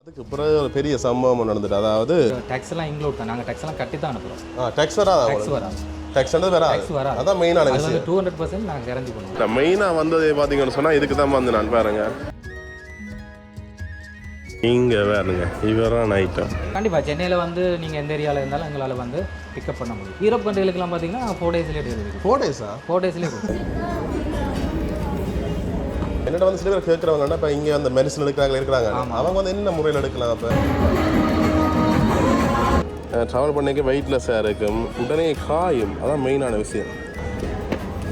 அதுக்கு பிறகு ஒரு பெரிய சம்பவம் நடந்துட்டு, அதாவது டேக்ஸ் எல்லாம் இன்க்ளூட் தான். நாங்கள் டேக்ஸ் எல்லாம் கட்டி தான் அனுப்புகிறோம். டேக்ஸ் வராது, டேக்ஸ் வராது, டேக்ஸ் வராது. அதான் மெயினான அது வந்து 200% நாங்கள் கேரண்டி பண்ணுவோம். மெயினாக வந்தது பார்த்தீங்கன்னு சொன்னால் இதுக்கு தான் வந்து நான் பாருங்க இங்கே வேறுங்க இவரான் ஐட்டம். கண்டிப்பாக சென்னையில் வந்து நீங்கள் எந்த ஏரியாவில் இருந்தாலும் எங்களால் வந்து பிக்கப் பண்ண முடியும். யூரோப் கண்ட்ரிகளுக்குலாம் பார்த்தீங்கன்னா 4 daysலேயே டெலிவரி. 4 days-ஆ? 4 daysலேயே கொடுக்கும். என்னோட வந்து சில பேர் கேட்குறவங்கன்னா இப்போ இங்கே அந்த மெடிசன் இருக்கிறாங்க, அவங்க வந்து என்ன முறையில் எடுக்கலாம்? அப்போ ட்ராவல் பண்ணிக்க வெயிட்லெஸ்ஸாக இருக்கும், உடனே காயும், அதான் மெயினான விஷயம்.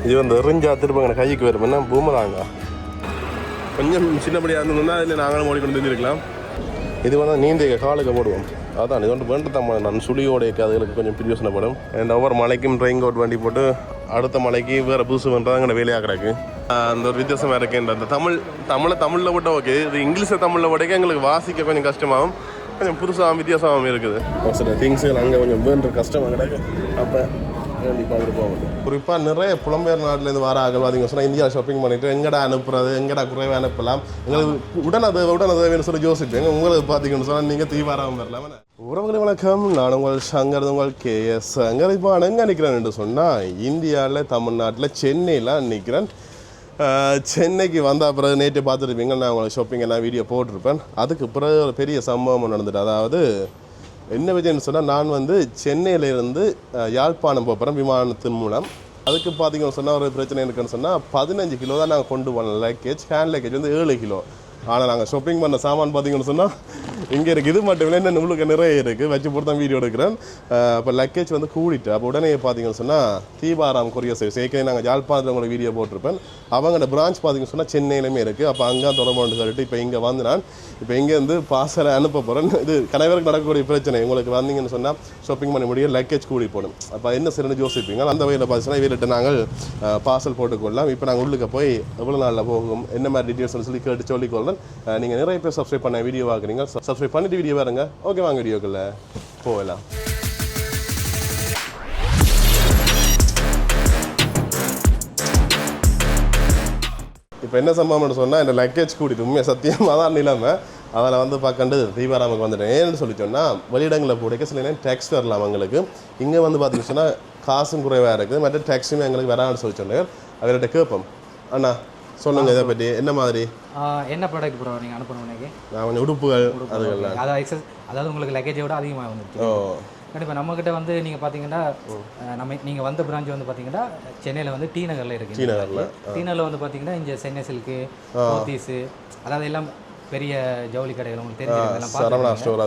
இது வந்து எறிஞ்சா திரும்ப கைக்கு வரும், என்ன பூமராங்க கொஞ்சம் சின்னபடியாக இருந்ததுன்னா அதில் நாங்களும் ஓடிக்கொண்டு தெரிஞ்சிருக்கலாம். இது வந்து நீந்திய காலுக்கு போடுவோம், அதான் இது வந்து வேண்டதான் நான் சுழியோடைய அதுகளுக்கு கொஞ்சம் பிரியோசனப்படும். அண்ட் ஒவ்வொரு மலைக்கும் ட்ரெயின் கோட் வண்டி போட்டு அடுத்த மலைக்கு வேறு புதுசு பண்ணுறது அங்கே வேலையாக கிடக்கு. அந்த ஒரு வித்தியாசமாக இருக்குன்ற அந்த தமிழில் போட்டால் ஓகே, இது இங்கிலீஷை தமிழில் போட்டேக்க எங்களுக்கு வாசிக்க கொஞ்சம் கஷ்டமாகவும் கொஞ்சம் புதுசாகவும் வித்தியாசமாகவும் இருக்குது. ஒரு சில திங்ஸுகள் அங்கே கொஞ்சம் வேண்ட கஷ்டமாக கிடக்கு. அப்போ கண்டிப்பாக போகும். குறிப்பாக நிறைய புலம்பெயர் நாட்டிலேருந்து வர அகழ்வாதிங்க சொன்னால் இந்தியா ஷாப்பிங் பண்ணிவிட்டு எங்கடா அனுப்புறது, எங்கடா குறைவாக அனுப்பலாம், எங்களுக்கு உடனே சொல்லி யோசிப்பேங்க. உங்களுக்கு பார்த்தீங்கன்னு சொன்னால் நீங்கள் தீவாராமல் வரலாம். உறவுகளை வணக்கம், நான் உங்கள் சங்கர், உங்கள் KS சங்கர். இப்போ நான் எங்கே நிற்கிறேன் என்று சொன்னால் இந்தியாவில் தமிழ்நாட்டில் சென்னையில் நிற்கிறேன். சென்னைக்கு வந்த பிறகு நேற்று பார்த்துருப்பீங்க, நான் உங்களை ஷாப்பிங் எல்லாம் வீடியோ போட்டிருப்பேன். அதுக்கு பிறகு ஒரு பெரிய சம்பவம் நடந்துட்டு, அதாவது என்ன விஷயம்னு சொன்னால் நான் வந்து சென்னையிலேருந்து யாழ்ப்பாணம் போகிறேன் விமானத்தின் மூலம். அதுக்கு பார்த்தீங்கன்னு சொன்னால் ஒரு பிரச்சனை இருக்குன்னு சொன்னால் 15 கிலோ தான் நாங்கள் கொண்டு போனோம் லக்கேஜ். ஹேண்ட் லக்கேஜ் வந்து 7 கிலோ. ஆனால் நாங்கள் ஷாப்பிங் பண்ண சாமான் பார்த்தீங்கன்னு சொன்னால் இங்கே இருக்குது. இது மட்டும் இல்லை, இன்னும் உங்களுக்கு நிறைய இருக்குது, வச்சு போட்டு தான் வீடியோ எடுக்கிறேன். அப்போ லக்கேஜ் வந்து கூடிட்டு அப்போ உடனே பார்த்தீங்கன்னு சொன்னால் தீபாராம் கொரியர் சர்வீஸ் ஏற்கனவே நாங்கள் யாழ்ப்பாணத்தில் உங்களுக்கு வீடியோ போட்டிருப்பேன். அவங்களோட பிரான்ச் பார்த்தீங்கன்னு சொன்னால் சென்னையிலுமே இருக்குது. அப்போ அங்கே தொடர்பு சொல்லிட்டு இப்போ இங்கே வந்து நான் இப்போ இங்கேருந்து பார்சலை அனுப்ப போகிறேன். இது கணவருக்கு நடக்கக்கூடிய பிரச்சனை. உங்களுக்கு வந்தீங்கன்னு சொன்னால் ஷாப்பிங் பண்ண முடியும், லக்கேஜ் கூடி போடும். அப்போ என்ன சரின்னு யோசிப்பீங்க. அந்த வகையில் பார்த்தீங்கன்னா இவர்கிட்ட நாங்கள் பார்சல் போட்டுக்கொள்ளலாம். இப்போ நாங்கள் உள்ளுக்கு போய் எவ்வளோ நாளில் போகும், என்ன மாதிரி டீட்டெயில்ஸ்னு சொல்லி கேட்டு சொல்லிக்கொள்ளலாம். நீங்கள் நிறைய பேர் சப்ஸ்கிரைப் பண்ண வீடியோ பார்க்குறீங்க, சப்ஸ்கிரைப் பண்ணிட்டு வீடியோ பாருங்க. ஓகே, வாங்க வீடியோக்குள்ள போகலாம். இப்போ என்ன சம்பவம்னு சொன்னால் இந்த லக்கேஜ் கூட்டிட்டு உண்மையாக சத்தியமாக தான் இல்லாமல் அதில் வந்து பார்க்கண்டு தீபாராமுக்கு வந்துட்டேன். ஏன்னு சொல்லி சொன்னால் வெளியிடங்களில் போடைக்க சில நேரம் டேக்ஸ் வரலாம் அவங்களுக்கு. இங்கே வந்து பார்த்தீங்கன்னு சொன்னால் காசும் குறைவாக இருக்குது, மற்ற டேக்ஸுமே எங்களுக்கு வரான்னு சொல்லி சொன்னார். அவர்கிட்ட கேட்போம், அண்ணா சொல்லுங்கள் இதை பற்றி என்ன மாதிரி என்ன ப்ராடக்ட் ப்ரோ நீங்கள் அனுப்பணும்? நான் கொஞ்சம் உடுப்புகள் அதுகள்லாம் அதாவது உங்களுக்கு லக்கேஜை விட அதிகமாக வந்துருச்சு. கண்டிப்பாா நம்மகிட்ட வந்து நீங்கள் பார்த்தீங்கன்னா நீங்கள் வந்த பிரான்ச் வந்து பார்த்தீங்கன்னா சென்னையில் வந்து டி நகரில் இருக்குது. டி நகரில் வந்து பார்த்தீங்கன்னா இங்கே சென்னை சில்க்கு, போத்தீஸு, அதாவது எல்லாம் பெரிய ஜவுளி கடைகள் உங்களுக்கு தெரிஞ்சதெல்லாம் சரவணா ஸ்டோர்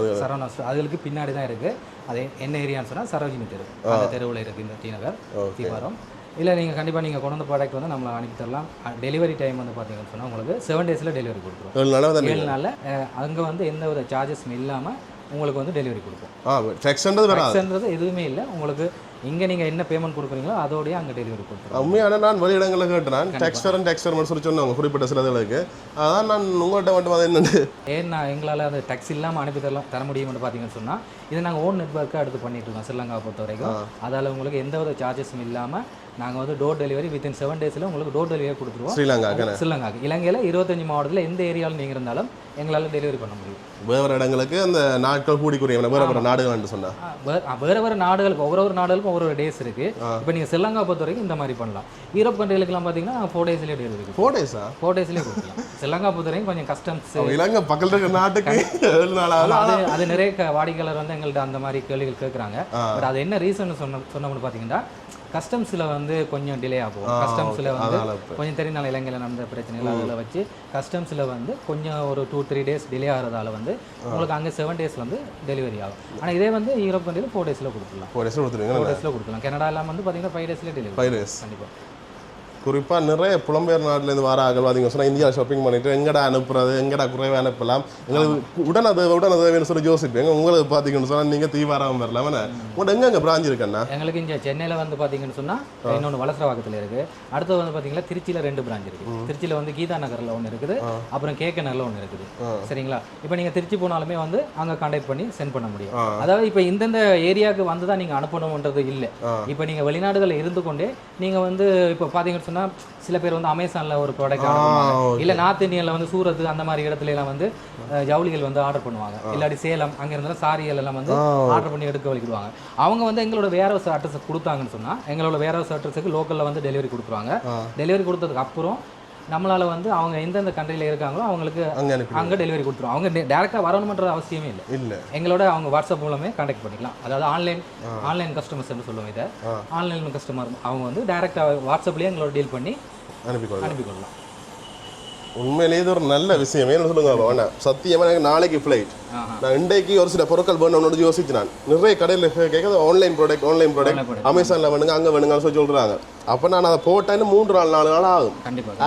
அதுகளுக்கு பின்னாடி தான் இருக்குது. அது என்ன ஏரியான்னு சொன்னால் சரோஜினி தெரு, அந்த தெருவில் இருக்குது இந்த டி நகர் தீபாரம். இல்லை நீங்கள் கண்டிப்பாக நீங்கள் கொண்டு வந்த ப்ராடக்ட் வந்து நம்மளை அனுப்பி தரலாம். டெலிவரி டைம் வந்து பார்த்தீங்கன்னு சொன்னால் உங்களுக்கு 7 daysல டெலிவரி கொடுத்துருவோம். 7 நாளில் அங்கே வந்து எந்த ஒரு சார்ஜஸும் இல்லாமல் உங்களுக்கு வந்து டெலிவரி கொடுப்போம். டேக்ஸ்ன்றது எதுவுமே இல்லை. உங்களுக்கு இங்கே நீங்கள் என்ன பேமெண்ட் கொடுக்குறீங்களோ அதோடய அங்கே டெலிவரி கொடுத்துருவோம். உண்மையான நான் வெளியிடங்களில் கேட்டேன் டேக்ஸ் சொல்லி சொன்னாங்க குறிப்பிட்ட சிலதுகளுக்கு. அதான் நான் உங்கள்கிட்ட மட்டும் அதை என்னென்னு ஏன்னா எங்களால் அந்த டேக்ஸ் இல்லாமல் அனுப்பி தர முடியும்னு பார்த்தீங்கன்னு சொன்னால் இது நாங்கள் ஓன் நெட்வொர்க்காக எடுத்து பண்ணிட்டு இருக்கோம் ஸ்ரீலங்காவை பொறுத்த வரைக்கும். அதால் உங்களுக்கு எந்த ஒரு சார்ஜஸும் இல்லாமல் நாங்கள் வந்து டோர் டெலிவரி வித்தின் 7 daysல உங்களுக்கு டோர் டெலிவரி கொடுத்துருவோம். ஸ்ரீலங்காக்கு இலங்கையில் 25 மாவட்டத்தில் எந்த ஏரியாவில் நீங்கள் இருந்தாலும் எங்களால் டெலிவரி பண்ண முடியும். வேறு இடங்களுக்கு அந்த நாட்கள் கூடிக்குரிய வேறு நாடுகள் சொன்னால் வேறு நாடுகளுக்கு ஒவ்வொரு நாடுகளுக்கும் ஒவ்வொரு டேஸ் இருக்குது. இப்போ நீங்கள் ஸ்ரீலங்கா பொறுத்த வரைக்கும் இந்த மாதிரி பண்ணலாம். யூரோப் கண்ட்ரிகளுக்குலாம் பார்த்தீங்கன்னா 4 daysலேயே டெலிவரி. 4 days-ஆ? 4 daysலேயே கொடுக்கலாம். ஸ்ரீலங்கா பொறுத்த வரைக்கும் கொஞ்சம் கஸ்டம்ஸ் இலங்கை பக்கத்தில் இருக்கிற நாட்டுக்கு அது நிறைய வாடிக்கையாளர் வந்து எங்கள்கிட்ட அந்த மாதிரி கேள்விகள் கேட்குறாங்க. பட் அது என்ன ரீசன் சொன்னோம்னு பார்த்தீங்கன்னா கஸ்டம்ஸில் வந்து கொஞ்சம் டிலே ஆகும். கஸ்டம்ஸில் வந்து கொஞ்சம் தெரியும் இலங்கையில் நடந்த பிரச்சனைகள் அதில் வச்சு கஸ்டம்ஸில் வந்து கொஞ்சம் ஒரு 2-3 days டிலே ஆகிறதால வந்து உங்களுக்கு அங்கே 7 days வந்து டெலிவரி ஆகும். ஆனால் இதே வந்து யூரோப் கண்ட்ரியில் 4 daysல கொடுத்துடலாம். 4 daysல கொடுத்துடலாம். கனடா எல்லாம் வந்து பார்த்தீங்கன்னா 5 daysல டெலிவரி. 5 days கண்டிப்பாக. குறிப்பாக நிறைய புலம்பெயர் நாட்டிலேருந்து வர அகழ்வாதிங்க சொன்னால் இந்தியா ஷாப்பிங் பண்ணிவிட்டு எங்கடா அனுப்புறது, எங்கடா குறைவாக அனுப்பலாம், எங்களுக்கு உடனே சொல்லி யோசிப்பேங்க. உங்களுக்கு பார்த்தீங்கன்னு சொன்னால் நீங்கள் தீவாராமல் வரலாம். உங்கள்கிட்ட எங்கே பிரான்ச் இருக்குண்ணா? எங்களுக்கு இங்கே சென்னையில் வந்து பார்த்தீங்கன்னு சொன்னால் இன்னொன்று வலசரவாக்கத்தில் இருக்குது. அடுத்தது வந்து பார்த்தீங்கன்னா திருச்சியில் 2 பிரான்ச் இருக்குது. திருச்சியில் வந்து கீதா நகரில் ஒன்று இருக்குது, அப்புறம் கேகே நகரில் ஒன்று இருக்குது. சரிங்களா? இப்போ நீங்கள் திருச்சி போனாலுமே வந்து அங்கே கான்டாக்ட் பண்ணி சென்ட் பண்ண முடியும். அதாவது இப்போ இந்தந்த ஏரியாவுக்கு வந்து தான் நீங்கள் அனுப்பணுன்றது இல்லை. இப்போ நீங்கள் வெளிநாடுகளில் இருந்து கொண்டே நீங்கள் வந்து இப்போ பார்த்தீங்கன்னு சொன்னால் சில பேர் வந்து அமேசானில் ஒரு ப்ராடக்ட் ஆர்டர் பண்ணுவாங்க, இல்லை நார்த் இந்தியனில் வந்து சூரத் அந்த மாதிரி இடத்துல எல்லாம் வந்து ஜவுளிகள் வந்து ஆர்டர் பண்ணுவாங்க, இல்லாட்டி சேலம் அங்கே இருந்தாலும் சாரிகள் எல்லாம் வந்து ஆர்டர் பண்ணி எடுக்க வலிக்கிடுவாங்க. அவங்க வந்து எங்களோட வேர் ஹவுஸ் அட்ரஸ் கொடுத்தாங்கன்னு சொன்னால் எங்களோட வேர் ஹவுஸ் அட்ரஸுக்கு லோக்கலில் வந்து டெலிவரி கொடுத்துருவாங்க. டெலிவரி கொடுத்ததுக்கு அப்புறம் நம்மளால் வந்து அவங்க எந்தெந்த கண்ட்ரியில் இருக்காங்களோ அவங்களுக்கு அங்கே டெலிவரி கொடுத்துருவோம். அவங்க டேரெக்டாக வரணுன்ற அவசியமே இல்லை. எங்களோட அவங்க வாட்ஸ்அப் மூலமே கான்டாக்ட் பண்ணிக்கலாம். அதாவது ஆன்லைன் கஸ்டமர்ஸ்ன்னு சொல்லுவோம். இதை ஆன்லைன் கஸ்டமர் அவங்க வந்து டேரெக்டாக வாட்ஸ்அப்லேயே எங்களோட டீல் பண்ணி அனுப்பிக்கொள்ளலாம். உண்மையிலேயே இது ஒரு நல்ல விஷயம். ஏன்னு சொல்லுங்க வேணாம், சத்தியமாக எனக்கு நாளைக்கு ஃப்ளைட். நான் இன்றைக்கு ஒரு சில பொருட்கள் வேணும்னு யோசிச்சு நான் நிறைய கடையில் கேட்குறது ஆன்லைன் ப்ராடக்ட் அமேசானில் வேணுங்க அங்கே வேணுங்கன்னு சொல்லி சொல்கிறாங்க. அப்போ நான் அதை போட்டேன்னு 3 நாள் 4 நாள் ஆகும்.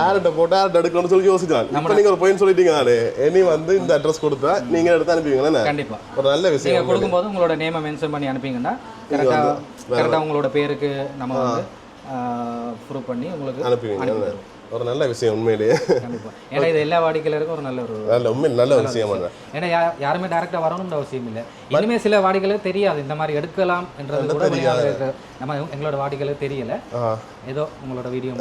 ஆர்ட்ட போட்டு ஆர்ட் எடுக்கணும்னு சொல்லி யோசிச்சான். இப்போ நீங்கள் ஒரு பாயிண்ட் சொல்லிட்டீங்க, நானே இனி வந்து இந்த அட்ரஸ் கொடுத்தா நீங்கள் எடுத்து அனுப்பிங்களா? கண்டிப்பாக ஒரு நல்ல விஷயம். கொடுக்கும்போது உங்களோட நேமை மென்ஷன் பண்ணி அனுப்பிங்கன்னா கரெக்டாக உங்களோட பேருக்கு நம்ம வந்து ப்ரூவ் பண்ணி உங்களுக்கு அனுப்புவீங்க. ஒரு நல்ல விஷயம் உண்மையிலேயே. ஏன்னா இது எல்லா வாடிக்கையாளருக்கும் ஒரு நல்ல விஷயம். ஏன்னா யாருமே டேரக்டா வரணும்னு அவசியம் இல்லை. இனிமே சில வாடிக்கையாளருக்கு தெரியாது இந்த மாதிரி எடுக்கலாம் என்றது கூட நம்ம எங்களோட வாடிக்கையாளருக்கு தெரியல. ஏதோ உங்களோட வீடியோ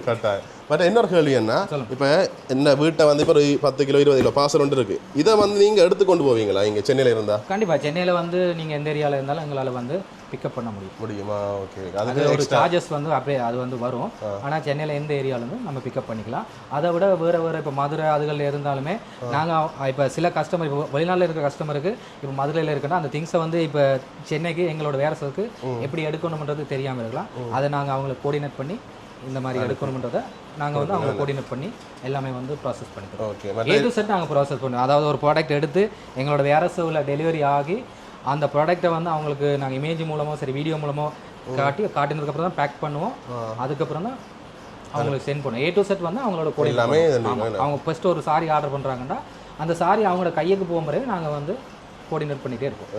கரெக்டாக. பட் இன்னொரு கேள்வி என்ன, இப்போ என்ன வீட்டை வந்து இப்போ ஒரு 10 கிலோ 20 கிலோ பார்சல் ஒன்று இருக்குது, இதை வந்து நீங்கள் எடுத்து கொண்டு போவீங்களா இங்கே சென்னையில் இருந்தால்? கண்டிப்பாக சென்னையில் வந்து நீங்கள் எந்த ஏரியாவில் இருந்தாலும் எங்களால் வந்து பிக்கப் பண்ண முடியுமா? ஓகே. அது ஒரு சார்ஜஸ் வந்து அப்படியே அது வந்து வரும். ஆனால் சென்னையில் எந்த ஏரியாவிலும் நம்ம பிக்கப் பண்ணிக்கலாம். அதை விட வேறு இப்போ மதுரை அதுகளில் இருந்தாலுமே நாங்கள் இப்போ சில கஸ்டமர் இப்போ வெளிநாட்டில் இருக்கிற கஸ்டமருக்கு இப்போ மதுரையில் இருக்குன்னா அந்த திங்ஸை வந்து இப்போ சென்னைக்கு எங்களோட வேரஸுக்கு எப்படி எடுக்கணுன்றது தெரியாமல் இருக்கலாம். அதை நாங்கள் அவங்களுக்கு கோஆர்டினேட் பண்ணி இந்த மாதிரி எடுக்கணுன்றதை நாங்கள் வந்து அவங்க கோஆர்டினேட் பண்ணி எல்லாமே வந்து ப்ராசஸ் பண்ணிக்கிறோம். ஓகே. A to Z நாங்கள் ப்ராசஸ் பண்ணுவோம். அதாவது ஒரு ப்ராடக்ட் எடுத்து எங்களோட வேரஸில் டெலிவரி ஆகி அந்த ப்ராடக்ட்டை வந்து அவங்களுக்கு நாங்கள் இமேஜ் மூலமோ சரி வீடியோ மூலமோ காட்டினதுக்கப்புறம் தான் பேக் பண்ணுவோம். அதுக்கப்புறம் தான் அவங்களுக்கு சென்ட் பண்ணுவோம். A to Z வந்து அவங்களோட கோஆர்டினேட். அவங்க ஃபஸ்ட்டு ஒரு சாரி ஆர்டர் பண்ணுறாங்கன்னா அந்த சாரி அவங்களோட கையுக்கு போகும் பிறகு நாங்கள் வந்து கோஆர்டினேட் பண்ணிகிட்டே இருப்போம்.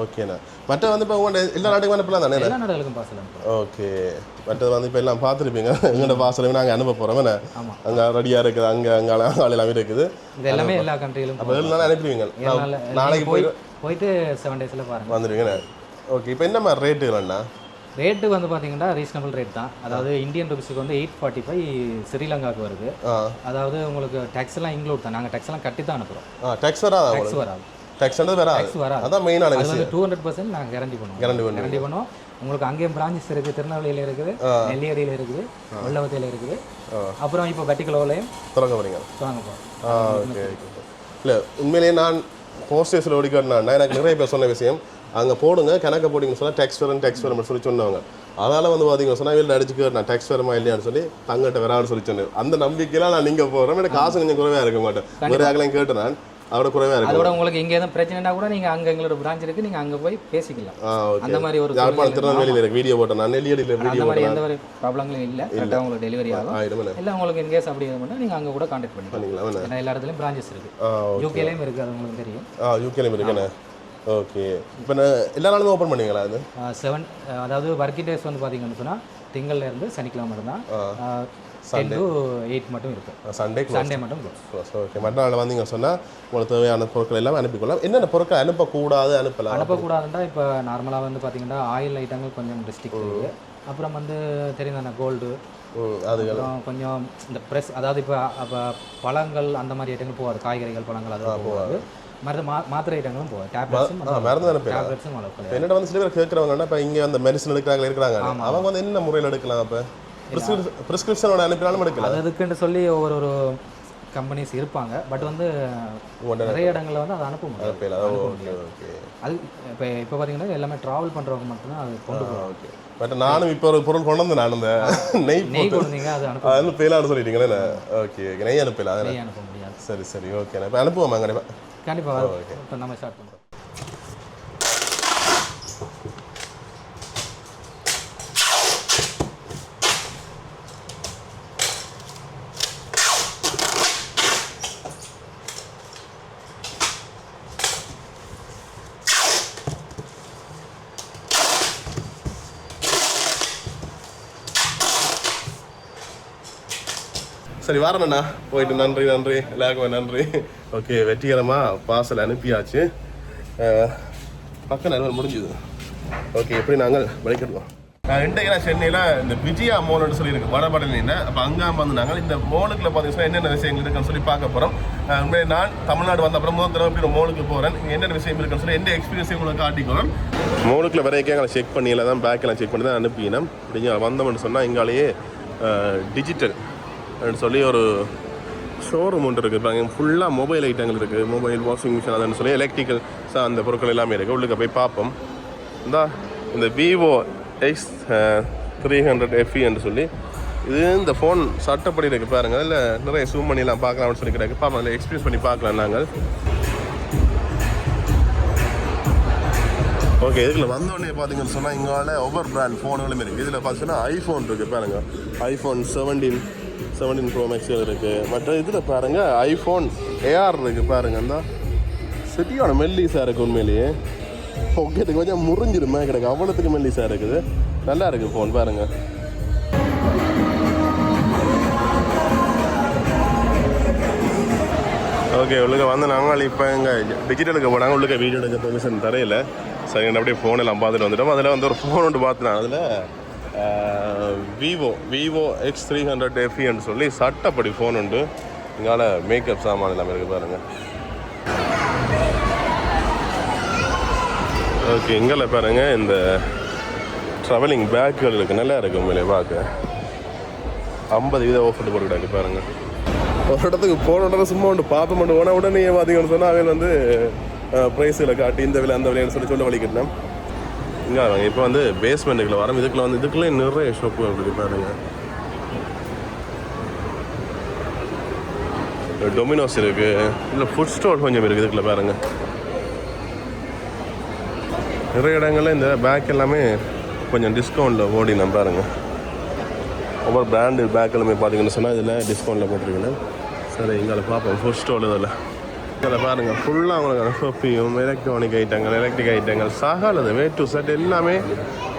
ஓகேண்ணா. மற்ற வந்து இப்போ உங்களோட எல்லா நாட்டுக்கும் அனுப்பலாம் தானே? எல்லா நாடுகளுக்கும் பார்சல் அனுப்புவோம். ஓகே. மற்றது வந்து இப்போ எல்லாம் பார்த்துருப்பீங்க, எங்களோட பார்சலும் நாங்கள் அனுப்ப போகிறோம். ஆமாம், அங்கே ரெடியாக இருக்குது, அங்கே எல்லாமே இருக்குது. இது எல்லாமே எல்லா கண்ட்ரியிலும் அப்போ 7 நாள் அனுப்பிடுவீங்க. நாளைக்கு போயிட்டு 7 days பாருங்கள் வந்துடுவீங்கண்ணா. ஓகே. இப்போ என்ன மாதிரி ரேட்டு இல்லைண்ணா? ரேட்டு வந்து பார்த்தீங்கன்னா ரீசனபிள் ரேட் தான். அதாவது இந்தியன் ருபீஸுக்கு வந்து 845 ஸ்ரீலங்காவுக்கு வருது. அதாவது உங்களுக்கு டேக்ஸ் எல்லாம் இன்க்ளூட் தான். நாங்கள் டேக்ஸ் எல்லாம் கட்டி தான் அனுப்புகிறோம். டேக்ஸ் வராது. டேக்ஸ்ன்றது வராது. அதான் மெயினான விஷயம். 200% நாங்கள் கேரண்டி பண்ணுவோம். உங்களுக்கு அங்கேயும் பிரான்ச்சஸ் இருக்குது. திருநெல்வேலியில் இருக்குது, நெல்லியடியில் இருக்குது, வெள்ளவத்தையில் இருக்குது. அப்புறம் இப்போ வெட்டிக்குளோலையும் தொடங்க போகிறீங்க. ஓகே. இல்லை உண்மையிலேயே நான் போஸ்டேஸில் ஓடிக்காட்டினா எனக்கு நிறைய பேர் சொன்ன விஷயம், அங்கே போடுங்க கணக்கை போட்டிங்கன்னு சொன்னால் டேக்ஸ் வரும் சொல்லி சொன்னவங்க. அதனால் வந்து பார்த்தீங்கன்னு சொன்னால் வீட்டில் அடிச்சுக்க நான் டேக்ஸ் வருமா இல்லையான்னு சொல்லி தங்கிட்ட வரான்னு சொல்லி சொன்னேன். அந்த நம்பிக்கையெல்லாம் நான் நீங்கள் போகிறேன். எனக்கு காசு கொஞ்சம் குறைவாக இருக்க மாட்டேன். வேறு யாருக்கெல்லாம் கேட்டேன் நான் அதோட குறைவாக இருக்கும். அதோட உங்களுக்கு எங்கே எதுவும் பிரச்சனைனா கூட நீங்கள் அங்கே எங்களோட பிரான்ச் இருக்குது, நீங்கள் அங்கே போய் பேசிக்கலாம். அந்த மாதிரி ஒரு திருநெல்வேலியில் இருக்குது வீடியோ போட்டேன் நான், நெல்லியடியில் வீடியோ போட்டேன். எந்த ஒரு ப்ராப்ளங்களும் இல்லை. கரெக்டாக உங்களுக்கு டெலிவரி ஆகும். இல்லை உங்களுக்கு இன்கேஸ் அப்படி பண்ணால் நீங்கள் அங்கே கூட கான்டாக்ட் பண்ணிக்கலாம். ஏன்னா எல்லா இடத்துலையும் பிரான்ச்சஸ் இருக்குது. யூகேலையும் இருக்குது, அது உங்களுக்கு தெரியும். யூகேலையும் இருக்குண்ணே. ஓகே. இப்போ எல்லா நாளுமே ஓப்பன் பண்ணுவீங்களா? அது 7 அதாவது ஒர்க்கிங் டேஸ் வந்து பார்த்தீங்கன்னு சொன்னால் திங்கள்லேருந்து சனிக்கிழமை மட்டும்தான். 10 to 8 மட்டும் இருக்கும். சண்டே மட்டும் க்ளோஸ். ஓகே. மற்ற நாள் வந்தீங்க சொன்னால் உங்களுக்கு தேவையான பொருட்கள் எல்லாம் அனுப்பிக்கொள்ளலாம். என்னென்ன பொருட்கள் அனுப்பக்கூடாதுன்னா இப்போ நார்மலாக வந்து பார்த்தீங்கன்னா ஆயில் ஐட்டங்கள் கொஞ்சம் ரெஸ்ட்ரிக்ட் இருக்குது. அப்புறம் வந்து தெரியுதானே கோல்டு, அதுக்கப்புறம் கொஞ்சம் இந்த ப்ரெஸ், அதாவது இப்போ பழங்கள் அந்த மாதிரி ஐட்டங்கள் போகாது. காய்கறிகள் பழங்கள் அதெல்லாம் போகாது. மாத்திரை ஐட்டங்களும் போகாது. டேப்லெட்ஸும் என்னோட வந்து சில பேர் கேட்குறவங்கன்னா இப்போ இங்கே அந்த மெடிசன் இருக்கிறாங்க அவங்க வந்து என்ன முறையில் எடுக்கலாம்? அப்போ ப்ரிஸ்கிரிப்ஷனோட அனுப்பினாலும் எடுக்கலாம். அதுக்குன்னு சொல்லி ஒவ்வொரு கம்பெனிஸ் இருப்பாங்க. பட் வந்து நிறைய இடங்களில் வந்து அதை அனுப்ப முடியாது. அது இப்போ பார்த்தீங்கன்னா எல்லாமே ட்ராவல் பண்ணுறவங்க மட்டும்தான் அது கொண்டு போவாங்க. பட் நானும் இப்போ ஒரு பொருள் கொண்டு வந்து நான் அந்த நெய் கொடுத்தீங்க, அது அனுப்பலான்னு சொல்லிட்டீங்களே. ஓகே. நெய் அனுப்பலாம். நெய் அனுப்ப முடியாது. சரி. ஓகே. இப்போ அனுப்புவோமா? கண்டிப்பாக. இப்போ நம்ம ஸ்டார்ட் பண்ணுறோம். சரி வரணுண்ணா, போயிட்டு நன்றி எல்லாருக்குமே நன்றி. ஓகே. வெற்றிகரமாக பார்சல் அனுப்பியாச்சு. பக்கம் நேரம் முடிஞ்சுது. ஓகே. எப்படி நாங்கள் வழிகட்டுவோம். இன்றைக்கு நான் சென்னையில் இந்த விஜயா மால்னு சொல்லியிருக்கு வடபழனியில். அப்போ அங்கே வந்து நாங்கள் இந்த மாலுக்குள்ள பார்த்தீங்கன்னா என்னென்ன விஷயங்கள் இருக்குன்னு சொல்லி பார்க்க போகிறோம். உண்மையை நான் தமிழ்நாடு வந்த அப்புறம் முதல் தடவை இப்படி மாலுக்கு போகிறேன். என்னென்ன விஷயம் இருக்குன்னு சொல்லி எந்த எக்ஸ்பீரியன்ஸையும் உங்களுக்கு காட்டிக்கிறோம். மாலுக்குள்ள வரைக்கும் எங்களை செக் பண்ணி எல்லாம் பேக்கெல்லாம் செக் பண்ணி தான் அனுப்பினோம். இப்படி வந்தோம்னு சொன்னால் இங்காலேயே டிஜிட்டல் சொல்லி ஒரு ஷோரூம் ஒன்று இருக்குது. இப்போ அங்கே ஃபுல்லாக மொபைல் ஐட்டங்கள் இருக்குது. மொபைல், வாஷிங் மிஷின் அதுன்னு சொல்லி எலக்ட்ரிக்கல் அந்த பொருட்கள் எல்லாமே இருக்குது. உள்ளுக்கு போய் பார்ப்போம். இந்த விவோ X300 FE என்று சொல்லி இது இந்த ஃபோன் சட்டப்படி இருக்குது பாருங்கள். அதில் நிறைய ஜூம் பண்ணிலாம் பார்க்கலாம்னு சொல்லி கிடையாது. பார்ப்போம், அதில் எக்ஸ்பீரியன்ஸ் பண்ணி பார்க்கலாம் நாங்கள். ஓகே, இதுக்குள்ள வந்தோடனே பார்த்தீங்கன்னு சொன்னால் இங்கால ஒவ்வொரு பிராண்ட் ஃபோனுகளும் இருக்குது. இதில் பார்த்தீங்கன்னா ஐஃபோன் இருக்குது பாருங்கள். ஐஃபோன் 17 ப்ரோ மேக்ஸ் இருக்குது. மற்ற இதில் பாருங்கள் ஐஃபோன் AR இருக்குது பாருங்கள். அந்த சிட்டியோட மெல்லிஸாக இருக்குது உண்மையிலேயே. ஓகே, இதுக்கு கொஞ்சம் முறிஞ்சிருமே கிடைக்கும், அவ்வளோத்துக்கு மெல்லிஸாக இருக்குது. நல்லா இருக்குது ஃபோன் பாருங்கள். ஓகே, உள்ளுக்க வந்து நாங்கள் இப்போ எங்கள் டிஜிட்டலுக்கு போனாங்க. உள்ளுக்க வீடியோ எடுக்க பெர்மிஷன் தரையில். சரி, அப்படியே ஃபோன் எல்லாம் பார்த்துட்டு வந்துட்டோம். அதில் வந்து ஒரு ஃபோன் ஒன்று பார்த்துனான். அதில் விவோ X300 FEன்னு சொல்லி சட்டப்படி ஃபோன் உண்டு. இங்கால மேக்கப் சாமான் எல்லாமே இருக்குது பாருங்கள். ஓகே, இங்கே பாருங்கள் இந்த ட்ராவலிங் பேக்குகள் இருக்குது. நல்லா இருக்குது உண்மையிலே பார்க்க. 50% ஆஃபர் போட்டு கிடக்கு பாருங்கள். ஒரு இடத்துக்கு போன உடனே சும்மா ஒன்று பார்ப்ப மட்டும் போனால் உடனே பார்த்தீங்கன்னு சொன்னால் அவன் வந்து ப்ரைஸில் காட்டி இந்த விலை அந்த விலைன்னு சொல்ல வலிக்கிட்டேன். இங்கே வாங்க, இப்போ வந்து பேஸ்மெண்ட்டுக்குள்ள வரோம். இதுக்குள்ளே நிறைய ஷாப்பு இருக்குது பாருங்க. டொமினோஸ் இருக்குது, இல்லை ஃபுட் ஸ்டோர் கொஞ்சம் இருக்குது இதுக்குள்ள பாருங்க. நிறைய இடங்கள்ல இந்த பேக் எல்லாமே கொஞ்சம் டிஸ்கவுண்ட்டில் ஓடினேன் பாருங்க. ஒவ்வொரு பிராண்டு பேக் எல்லாமே பார்த்தீங்கன்னு சொன்னால் இதில் டிஸ்கவுண்ட்டில் போட்டிருக்கேன். சரி, இங்கே பார்ப்போம் ஃபுட் ஸ்டோர் இதில் பாருங்கள். ஃபுல்லாக உங்களுக்கு பெர்ஃப்யூம், எலக்ட்ரானிக் ஐட்டங்கள், எலக்ட்ரிக் ஐட்டங்கள், சகாலது வே டு செட் எல்லாமே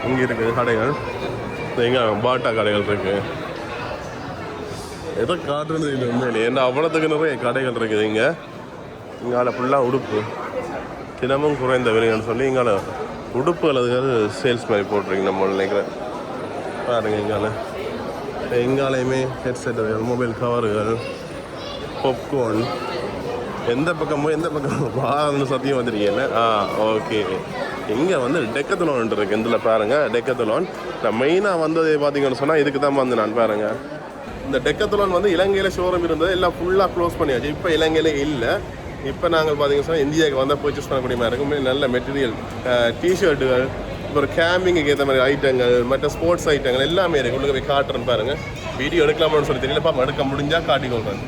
இங்கே இருக்குது. கடைகள் இங்கே பாட்டா கடைகள் இருக்குது. எதோ காட்டுறது இல்லை உண்மையிலே, ஏன்னா அவ்வளோத்துக்கு நிறைய கடைகள் இருக்குது இங்கே. இங்கால ஃபுல்லாக உடுப்பு, தினமும் குறைந்த விலைன்னு சொல்லி இங்கால உடுப்புகள் அதுக்காக சேல்ஸ் மாதிரி போட்டிருக்கீங்க நம்ம நினைக்கிறேன் பாருங்கள். எங்காலையுமே ஹெட்செட்டுகள், மொபைல் கவர்கள், பாப்கார்ன், எந்த பக்கம் வான்னு சத்தியம் வந்துருக்கீங்க. ஓகே, இங்கே வந்து டெக்கத்தலோன் இருக்குது. இதில் பாருங்கள் டெக்கத்தலோன். நான் மெயினாக வந்தது பார்த்தீங்கன்னு சொன்னால் இதுக்கு தான் வந்து நான் பாருங்கள். இந்த டெக்கத்தலோன் வந்து இலங்கையில் ஷோரூம் இருந்தது, எல்லாம் ஃபுல்லாக க்ளோஸ் பண்ணியாச்சு. இப்போ இலங்கையிலே இல்லை. இப்போ நாங்கள் பார்த்தீங்கன்னா சொன்னால் இந்தியாவுக்கு வந்தால் பர்ச்சேஸ் பண்ணக்கூடிய மாதிரி இருக்கும். நல்ல மெட்டீரியல், டிஷர்ட்டுகள், இப்போ ஒரு கேம்பிங்குக்கு ஏற்ற மாதிரி ஐட்டங்கள், மற்ற ஸ்போர்ட்ஸ் ஐட்டங்கள் எல்லாமே இருக்குது. உள்ளே போய் காட்டுறேன்னு பாருங்கள். வீடியோ எடுக்கலாமான்னு சொல்லி தெரியல, பாப்பா எடுக்க முடிஞ்சால் காட்டிக்கொள்கிறேன்.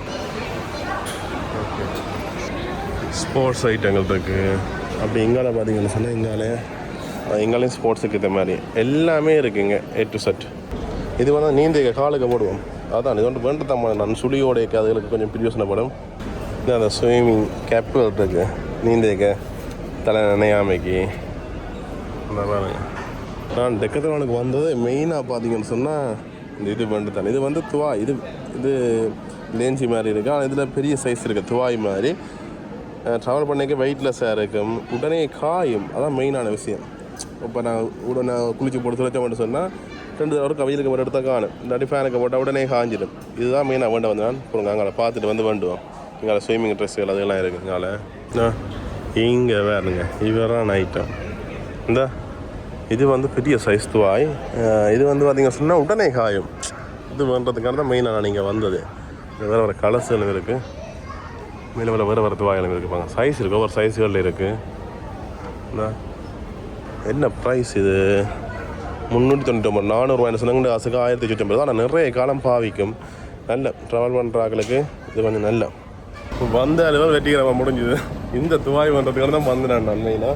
ஸ்போர்ட்ஸ் ஐட்டங்கள் இருக்குது. அப்படி இங்கால பார்த்தீங்கன்னு சொன்னால் இங்காலையும் ஸ்போர்ட்ஸுக்கு ஏற்ற மாதிரி எல்லாமே இருக்குங்க, A to Z. இது வந்து நீந்த காலுக்கு போடுவோம். அதான் இது வந்து வேண்டதாம்மா, நான் சுழியோடைய அதுகளுக்கு கொஞ்சம் பிரயோசனப்படும். அந்த ஸ்விம்மிங் கேப்புகள் இருக்குது, நீந்தேக்க தலை நினையாமைக்கு. அந்த பாருங்க, நான் டெக்கத்தலோனுக்கு வந்தது மெயினாக பார்த்தீங்கன்னு சொன்னால் இந்த இது வேண்டு தானே. இது வந்து துவாய், இது லேன்சி மாதிரி இருக்குது. ஆனால் இதில் பெரிய சைஸ் இருக்குது, துவாய் மாதிரி. ட்ராவல் பண்ணிக்க வெயிட்லெஸ்ஸாக இருக்கும், உடனே காயும். அதான் மெயினான விஷயம். இப்போ நான் உடனே குளிச்சு போட்டு துளைச்ச மட்டும் சொன்னால் 2 ஹவருக்கு வெயிலுக்கு ஒரு இடத்த காணும். இல்லாட்டி ஃபேனுக்கு போட்டால் உடனே காஞ்சிடும். இதுதான் மெயினாக வேண்ட வந்து நான் போடுங்க. அங்கே பார்த்துட்டு வந்து வேண்டுவோம். இங்கே ஸ்விம்மிங் ட்ரெஸ்ஸுகள் அதெல்லாம் இருக்குது. இங்கே வேறுங்க இவரான ஐட்டம். இது வந்து பெரிய சைஸ் துவாய். இது வந்து பார்த்திங்க சொன்னால் உடனே காயும். இது பண்ணுறதுக்கான தான் மெயினாக நான் இங்கே வந்தது. வேறு கலர்ஸுகளும் இருக்குது, மேலே வேறு துவாய்களும் இருக்குப்பாங்க. சைஸ் இருக்குது, ஒவ்வொரு சைஸுகளில் இருக்குது. என்ன ப்ரைஸ் இது? 399, 400 சொன்னாங்க. ஆசுக்கு 1050. ஆனால் நிறைய காலம் பாவிக்கும். நல்ல ட்ராவல் பண்ணுற ஆக்களுக்கு இது கொஞ்சம் நல்ல வந்த அளவு வெட்டிக்கிறவன் முடிஞ்சுது. இந்த துவாய் பண்ணுறதுக்காக தான் வந்து நான் நன்மையினா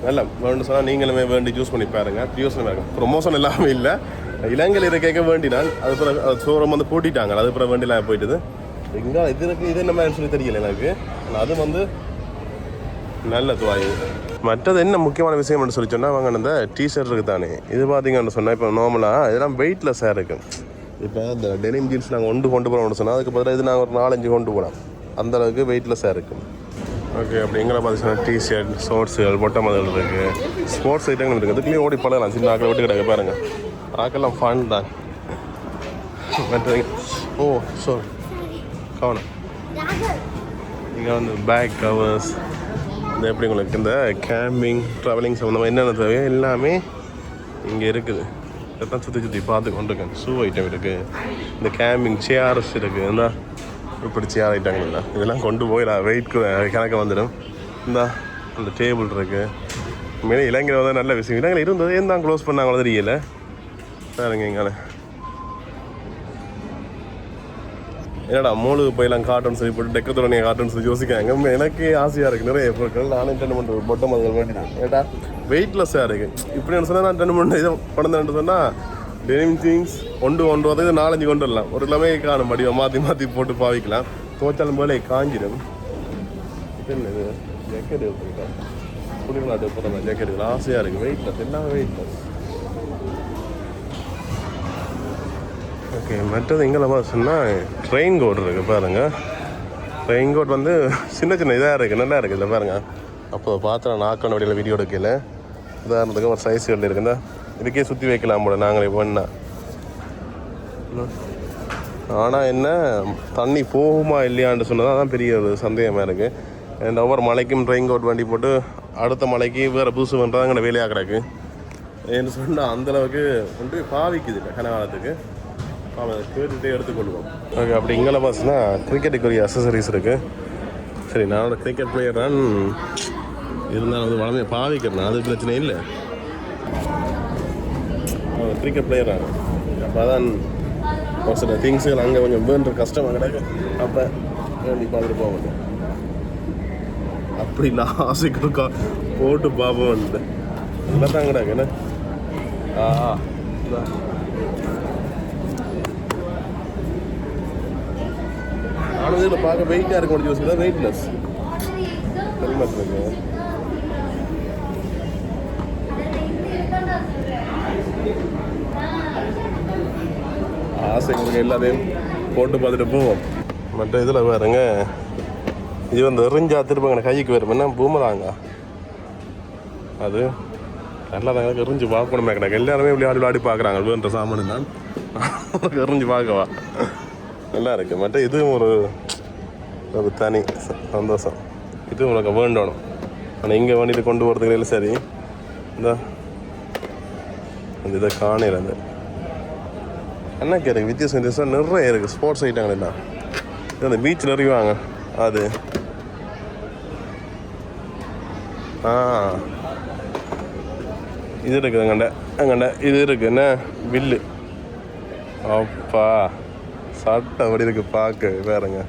நல்ல வேண்டு சொன்னால் நீங்களுமே வேண்டி யூஸ் பண்ணி பாருங்கள். யூஸ் பண்ணி பாருங்கள். ப்ரொமோஷன் எல்லாமே இல்லை, இலங்கையில் இதை கேட்க வேண்டினான். அது பிறகு ஷோரூம் வந்து பூட்டிட்டாங்க. அது பிறகு வேண்டிலாம் போயிட்டுது. இங்கே இது இருக்குது, இது என்ன சொல்லி தெரியல எனக்கு. அது வந்து நல்ல துவாய். மற்றது என்ன முக்கியமான விஷயம் சொல்லி சொன்னால் அவங்க அந்த டிஷர்ட் இருக்குது தானே. இது பார்த்தீங்கன்னு சொன்னால் இப்போ நார்மலாக இதெல்லாம் வெயிட்லெஸ்ஸாக இருக்குது. இப்போ இந்த டெனிம் ஜீன்ஸ் நாங்கள் கொண்டு போகிறோம்னு சொன்னால் அதுக்கு பதிலாக இது நாங்கள் ஒரு 4-5 கொண்டு போகலாம். அந்தளவுக்கு வெயிட்லெஸ்ஸாக இருக்கும். ஓகே, அப்படி எங்களை பார்த்தீங்கன்னா டிஷர்ட், ஷார்ட்ஸுகள், பொட்டமதல் இருக்குது, ஸ்போர்ட்ஸ் ஐட்டங்கள் இருக்குது. அதுக்குள்ளேயே ஓடி பழகலாம். சின்ன ஆக்களை விட்டு கிடக்கு பாருங்கள். ஆக்கெல்லாம் ஃபன் தான். ஓ சாரி கவனம். இங்கே வந்து பேக் கவர்ஸ், இந்த எப்படி உங்களுக்கு இந்த கேம்பிங் ட்ராவலிங் சம்மந்தமாக என்னென்ன தேவையோ எல்லாமே இங்கே இருக்குது. இதெல்லாம் சுற்றி பார்த்து கொண்டிருக்கேன். ஷூ ஐட்டம் இருக்குது, இந்த கேம்பிங் சேர்ஸ் இருக்குது. இந்த இப்படி சேர் ஐட்டங்கள்ல இதெல்லாம் கொண்டு போய் நான் வெயிட் கணக்க வந்துடும். இந்த அந்த டேபிள் இருக்குது. உண்மையிலே இலங்கையில் வந்து நல்ல விஷயம். இலங்கையில் இருந்தது ஏன் தான் க்ளோஸ் பண்ணாங்களோ தெரியல. பாருங்க எங்கால என்னடா மூளுக்கு போயெல்லாம் கார்ட்டூன் சொல்லி போட்டு டெக்கத்தோட கார்ட்டூன் சொல்லி யோசிக்காங்க. எனக்கு ஆசையாக இருக்குது நிறைய பொருட்கள். நானும் டென் பண்ணுறது பொட்டம் அதுகள் வேண்டிதான். ஏட்டா வெயிட்லெஸ்ஸாக இருக்குது. இப்படி சொன்னால் நான் டென் பண்ண இதை பணம் சொன்னால் டெனிம் திங்ஸ் ஒன்று வந்து 4-5 கொண்டு வரலாம். ஒரு எல்லாமே காணும் படிவம் மாற்றி போட்டு பாவிக்கலாம். துவைச்சாலும் போல காஞ்சிடும். என்ன இது ஜாக்கெட் எடுத்துக்கிட்டா குளிர் நாட்டு போகிற ஜாக்கெட் ஆசையாக இருக்குது. வெயிட்லெஸ், எல்லாமே வெயிட்லெஸ். ஓகே, மற்றது எங்களை சொன்னால் ட்ரெயின் கோட் இருக்குது பாருங்கள். ட்ரெயின் கோட் வந்து சின்ன இதாக இருக்குது, நல்லா இருக்குது. இல்லை பாருங்கள், அப்போ பார்த்தா நாக்கான வழியில் வீடியோ எடுக்கல. உதாரணத்துக்கு ஒரு சைஸ் கட்டில் இருக்குதா, இதுக்கே சுற்றி வைக்கலாம் போல நாங்களே பண்ணால். ஆனால் என்ன தண்ணி போகுமா இல்லையான்னு சொன்னதான் தான் பெரிய ஒரு சந்தேகமாக இருக்குது. அண்ட் ஒவ்வொரு மலைக்கும் ட்ரெயின் கோட் வண்டி போட்டு அடுத்த மலைக்கு வேறு புதுசு பண்ணுறது அங்கே வேலையாக கிடக்கு. ஏன்னு சொன்னால் அந்தளவுக்கு கொண்டு போய் பாவிக்குது இல்லை கனகாலத்துக்கு. அவன் கேட்டுகிட்டே எடுத்துக்கொள்வோம். ஓகே, அப்படி இங்கே பார்த்தீங்கன்னா கிரிக்கெட்டுக்குரிய அசசரிஸ் இருக்குது. சரி, நானோட கிரிக்கெட் பிளேயர் தான் இருந்தாலும் வந்து வளமையை பாவிக்கிறேன், அது பிரச்சனை இல்லை. அவன் கிரிக்கெட் பிளேயர் தான். அப்போ அதான் ஒரு சில திங்ஸுகள் அங்கே கொஞ்சம் வேண்ட கஷ்டமாக கிடக்கு. அப்போ வேண்டி பார்த்துட்டு போக மாட்டேன். அப்படி நான் ஆசைக்கு போட்டு பார்ப்போம். இல்லை தான் கிடக்கு என்ன. நானும் இதில் பார்க்க வெயிட்டாக இருக்க முடியும். யோசிச்சு தான் வெயிட்லெஸ் ஹெல்மெட் இருக்கு. ஆசைங்களுக்கு எல்லாத்தையும் போட்டு பார்த்துட்டு போவோம். மற்ற இதில் பாருங்க, இது வந்து எறிஞ்சா திருப்பங்க கைக்கு வரும். என்ன பூமராங்க அது நல்லா தான் எறிஞ்சு பார்க்கணுமே கிடக்கு. எல்லாருமே விளையாடி பார்க்குறாங்க. வேண்ட சாமானு தான் எறிஞ்சு பார்க்கவா நல்லா இருக்குது. மற்ற இதுவும் ஒரு தனி சந்தோஷம். இதுவும் உனக்கு வேண்டணும். ஆனால் இங்கே வேண்டிட்டு கொண்டு போகிறதுக்கு இல்லை. சரி, இந்த இதை காணையில் அந்த என்ன கேட்குது வித்தியாசம் நிறைய இருக்குது. ஸ்போர்ட்ஸ் ஐட்டங்கள் எல்லாம் இது அந்த பீச்சில் அறிவாங்க. அது இது இருக்குது அங்கண்ட இது இருக்குது. என்ன வில்லு அப்பா சட்டை அப்படி இருக்குது பார்க்க வேறுங்க.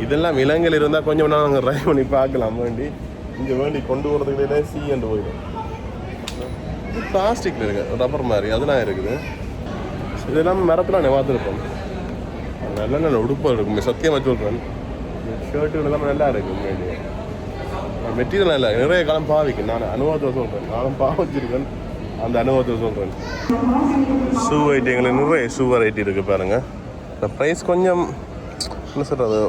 இதெல்லாம் இலங்கையில் இருந்தால் கொஞ்சம் நாங்கள் ட்ரை பண்ணி பார்க்கலாம். வேண்டி இங்கே வேண்டி கொண்டு போகிறதுக்குள்ளே என்று போயிடும். பிளாஸ்டிக்கில் இருக்குது, ரப்பர் மாதிரி அதெல்லாம் இருக்குது. இதெல்லாம் மரத்தில் நான் பார்த்துருப்போம். நல்ல நல்ல உடுப்பாக இருக்கும். சத்தியமாக சொல்கிறேன், ஷர்ட்டுகள் எல்லாமே நல்லா இருக்கும். வேண்டி மெட்டீரியல் நல்லா நிறைய காலம் பாவிக்கும். நான் அனுபவத்தை சொல்கிறேன். நானும் பாவிச்சிருக்கேன், அந்த அனுபவத்தை சொல்கிறேன். ஷூ ஐட்டங்கள் நிறைய ஷூ வெரைட்டி இருக்குது பாருங்கள். இந்த ப்ரைஸ் கொஞ்சம் என்ன சொல்கிறது,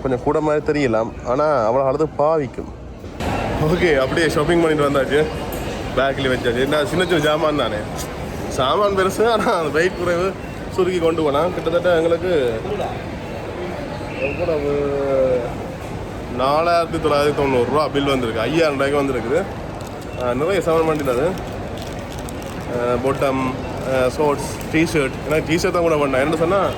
கொஞ்சம் கூட மாதிரி தெரியலாம். ஆனால் அவ்வளோ அளவு பாவிக்கும். ஓகே, அப்படியே ஷாப்பிங் பண்ணிட்டு வந்தாச்சு. பேக்கில் வச்சாச்சு. என்ன சின்ன சின்ன ஜாமான் தானே, சாமான் பெருசு. ஆனால் அந்த வெயிட் குறைவு சுருக்கி கொண்டு போனால் கிட்டத்தட்ட எங்களுக்கு 4990 ரூபா பில் வந்திருக்கு. 5000 ரூபாய்க்கு வந்துருக்குது. நிறைய சாமான் பண்ணிட்டது. Bottom, shorts, T-shirt. ஏன்னா டிஷர்ட் தான் கூட பண்ணேன். என்ன சொன்னால்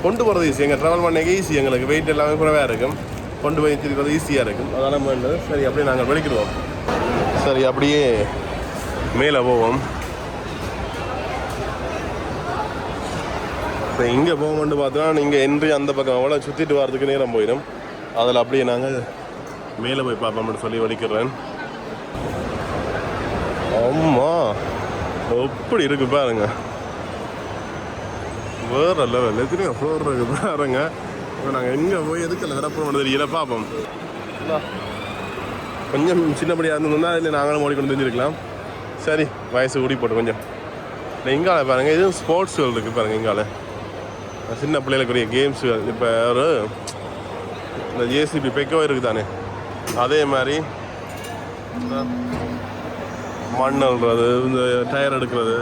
கொண்டு போகிறது ஈஸி. எங்கள் ட்ராவல் பண்ண ஈஸி. எங்களுக்கு வெயிட் எல்லாமே குறைவாக இருக்கும். கொண்டு போய் வச்சுருக்கிறது ஈஸியாக இருக்கும். அதெல்லாம் வேண்டது. சரி, அப்படியே நாங்கள் வெளிக்கிடுவோம். சரி, அப்படியே மேலே போவோம். இப்போ இங்கே போவோம்னு பார்த்தோன்னா நீங்கள் என்ட்ரி அந்த பக்கம் அவ்வளோ சுற்றிட்டு வரதுக்கு நேரம் போயிடும். அதில் அப்படியே நாங்கள் மேலே போய் பார்ப்போம்னு சொல்லி வலிக்கிறேன். அம்மா எப்படி இருக்குது பாருங்க, வேறு லெவல். எத்தனையோ ஃப்ளோர் இருக்குது பாருங்க. இப்போ நாங்கள் எங்கே போய் எதுக்கு விடப்போம் தெரியல. பார்ப்போம். கொஞ்சம் சின்னபடியாக இருந்தோம்னா அதில் நாங்களும் ஓடிக்கொண்டு தெரிஞ்சிருக்கலாம். சரி, வயசு கூடி போட்டு கொஞ்சம் இல்லை. இங்கால பாருங்கள், இதுவும் ஸ்போர்ட்ஸுகள் இருக்குது பாருங்கள். இங்கால சின்ன பிள்ளைகளுக்குரிய கேம்ஸுகள். இப்போ ஒரு இந்த ஜேசிபி பெக்கோ இருக்குது தானே அதே மாதிரி மண் அள்ளுறது இந்த டயர் எடுக்கிறது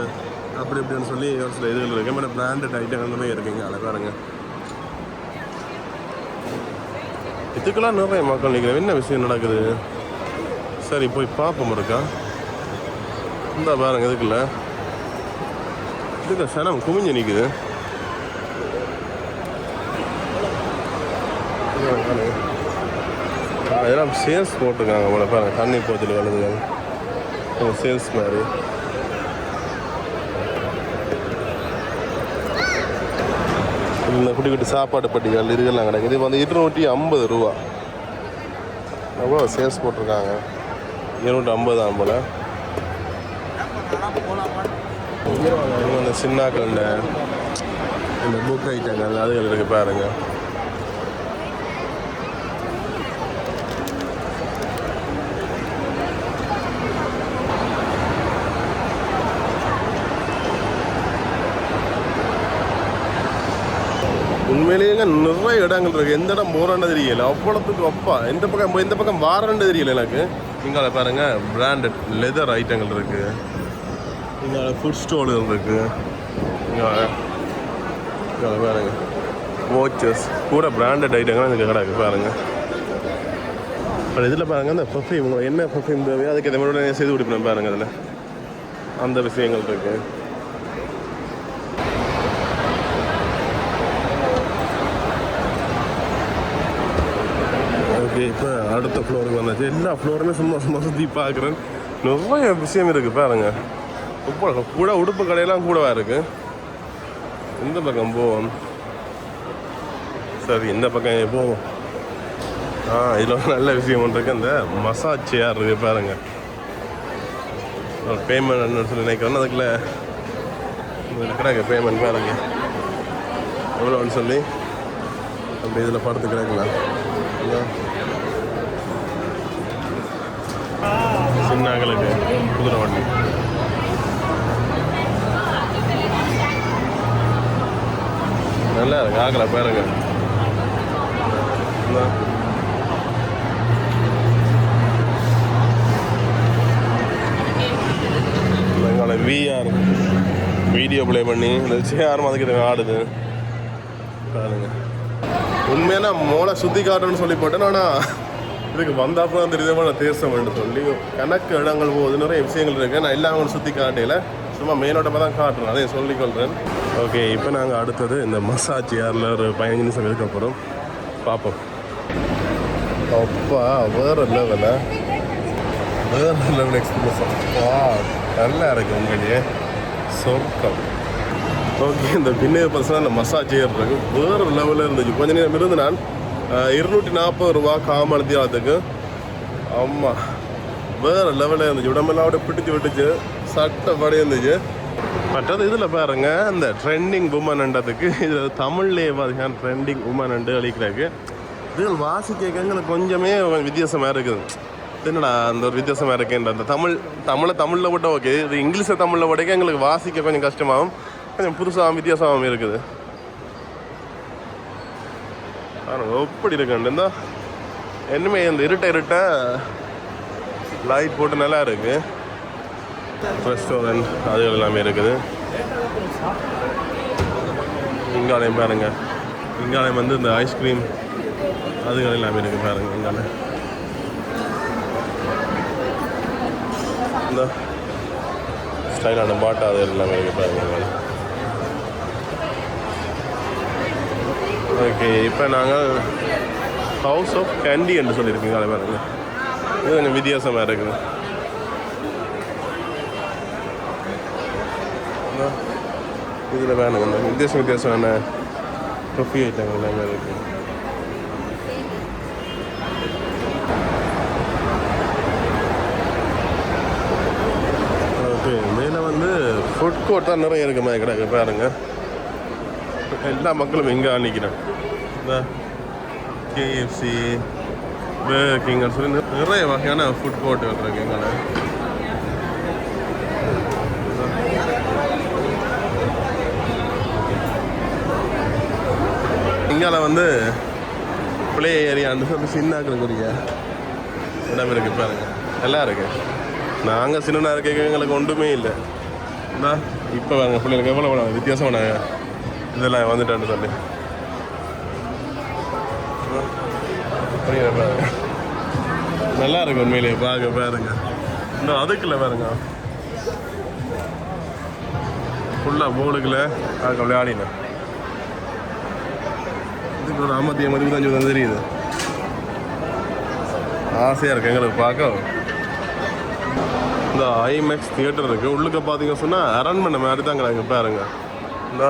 அப்படி இப்படின்னு சொல்லி ஒரு சில இதுகள் இருக்குது மேடம் பிராண்டட் ஐட்டங்களுமே இருக்குங்க அதை பாருங்க இதுக்கெல்லாம் நிறைய மக்கள் நிற்கிறேன் என்ன விஷயம் நடக்குது சரி போய் பார்ப்போம் இருக்கா இந்த பாருங்க இதுக்குள்ள இதுக்கு சனம் குமிஞ்சு நிற்குது இதெல்லாம் சேல்ஸ் போட்டிருக்காங்க உங்களை பாருங்க தண்ணி போத்தில் வளருது சேல்ஸ் மாதிரி இந்த குட்டி குட்டி சாப்பாடு பட்டிகள் இதுக்கெல்லாம் கிடைக்கும் இது வந்து 250 ரூபா அவ்வளோ சேல்ஸ் போட்டிருக்காங்க 250 போல் இந்த சின்னாக்கள் இந்த புக் ஐட்டங்கள் அதுகள் இருக்குது பாருங்க உண்மையிலேயே நிறைய இடங்கள் இருக்குது எந்த இடம் போகிறான்னு தெரியல அவ்வளோத்துக்கு அப்பா எந்த பக்கம் வாரன்னு தெரியல எனக்கு இங்கே பாருங்க பிராண்டட் லெதர் ஐட்டங்கள் இருக்குது இங்கே ஃபுட் ஸ்டால்கள் இருக்குது இங்கே பாருங்க வாட்சஸ் கூட பிராண்டட் ஐட்டங்கள் எனக்கு கிடக்கு பாருங்க இதில் பாருங்கள் அந்த பர்ஃப்யூம் என்ன பர்ஃப்யூம் தேவையோ அதுக்கு எதை மாதிரி செய்து கொடுப்பேன் பாருங்கள் அதில் அந்த விஷயங்கள் இருக்குது ஓகே இப்போ அடுத்த ஃப்ளோருக்கு வந்தாச்சு எல்லா ஃப்ளோருமே சும்மா சுற்றி பார்க்குறேன் நிறைய விஷயம் இருக்குது பாருங்க கூட உடுப்பு கடையெல்லாம் கூடவா இருக்குது இந்த பக்கம் போவோம் சரி இந்த பக்கம் போவோம் இதில் ஒரு நல்ல விஷயம் ஒன்று இருக்குது அந்த மசாஜ் சேர் இருக்குது பாருங்க பேமெண்ட் சொல்லி நினைக்கிறேன் அதுக்குள்ள இருக்கிறாங்க பேமெண்ட் பாருங்க எவ்வளோன்னு சொல்லி அப்படி இதில் படுத்து கிடக்கலாம் சின்னாக்களுக்கு குதிரை வண்டி நல்லா இருக்கு ஆகலை பாருங்க எங்களை விஆர் வீடியோ ப்ளே பண்ணி இந்த சேர் அதுக்கிட்ட ஆடுது பாருங்க உண்மையான மோளை சுற்றி காட்டுன்னு சொல்லி போட்டேன் ஆனால் இதுக்கு வந்தாப்போ தான் தெரியுது நான் தேசம்னு சொல்லி கணக்கு இடங்கள் போகுது நிறைய விஷயங்கள் இருக்குது நான் எல்லாம் அவங்க சுற்றி காட்டையில் சும்மா மேலோட்டமாக தான் காட்டுறேன் அதையும் சொல்லிக்கொள்கிறேன் ஓகே இப்போ நாங்கள் அடுத்தது இந்த மசாஜ் சேரில் ஒரு 15 நிமிஷம் இருக்க போகிறோம் பார்ப்போம் அப்பா வேறு லெவலில் எக்ஸ்பீரியன்ஸ் நல்லா இருக்குது உண்மையிலேயே சொர்க்கம் ஓகே இந்த பின்னே பர்சனாக இந்த மசாஜ் சேர் இருக்குது வேறு லெவலில் இருந்துச்சு கொஞ்சம் நேரம் இருந்து நான் 240 ரூபா காமத்தியாலத்துக்கு அம்மா வேறு லெவலில் இருந்துச்சு உடம்பெல்லாம் அப்படியே பிடிச்சி விட்டுச்சு சட்டப்படி இருந்துச்சு மற்றது இதில் பாருங்க இந்த ட்ரெண்டிங் உமன்ன்றதுக்கு இதில் தமிழ்லேயே பார்த்தீங்கன்னா ட்ரெண்டிங் உமன் அழிக்கிறாக்கு இதுகள் வாசிக்க எங்களுக்கு கொஞ்சமே வித்தியாசமாக இருக்குது என்னடா அந்த ஒரு வித்தியாசமாக இருக்குன்ற அந்த தமிழில் விட்ட ஓகே இது இங்கிலீஷை தமிழில் விடக்க எங்களுக்கு வாசிக்க கொஞ்சம் கஷ்டமாகவும் கொஞ்சம் புதுசாகவும் வித்தியாசமாகவும் இருக்குது எப்படி இருக்குண்டு இந்த என்னமே இந்த இருட்ட லைட் போட்டு நல்லா இருக்கு ரெஸ்டாரண்ட் அதுகள் எல்லாமே இருக்குது இங்காலயம் பாருங்க இங்காலயம் வந்து இந்த ஐஸ்கிரீம் அதுகள் எல்லாமே இருக்கு பாருங்க இங்காலயம் இந்த ஸ்டைலான பாட்டா அது எல்லாமே இருக்கு பாருங்க ஓகே இப்போ நாங்கள் ஹவுஸ் ஆஃப் கேண்டி என்று சொல்லியிருக்கீங்க அதை பாருங்க இது கொஞ்சம் வித்தியாசமாக இருக்குது இதில் வேணுங்க இந்த வித்தியாசமான ட்ரஃபி ஐட்டங்கள் எல்லாமே இருக்குது ஓகே மேலே வந்து ஃபுட் கோர்ட் தான் நிறைய இருக்குமா கிடக்கு பாருங்க எல்லா மக்களும் எங்கே அன்னிக்கிறேன் இந்த கேஎஃப்சி பர்கர் கிங்னு சொல்லி நிறைய வகையான ஃபுட் கோர்ட் இருக்கு எங்களை இங்கால வந்து பிளே ஏரியான்னு சொல்லி சின்னாக்குறக்கூடிய இடம் இருக்கு பாருங்க, எல்லாம் இருக்கு. நாங்கள் சின்ன இருக்க எங்களுக்கு ஒன்றுமே இல்லை. இப்போ பாருங்க பிள்ளைகளுக்கு எவ்வளோ வித்தியாசமான இதெல்லாம் வந்துட்டான்னு சொல்லி நல்லா இருக்கு உண்மையிலேயே பார்க்க பாருங்க. இன்னும் அதுக்குள்ள பாருங்க ஃபுல்லாக போர்டுக்குள்ள அதுக்கு விளையாடினேன். இதுக்கு ஒரு 50-55 தான் தெரியுது. ஆசையாக இருக்கு எங்களுக்கு பார்க்க. இந்த ஐமேக்ஸ் தியேட்டர் இருக்குது. உள்ளுக்க பார்த்தீங்க சொன்னால் அரண்மனை மாதிரி தாங்க பாருங்க. இந்த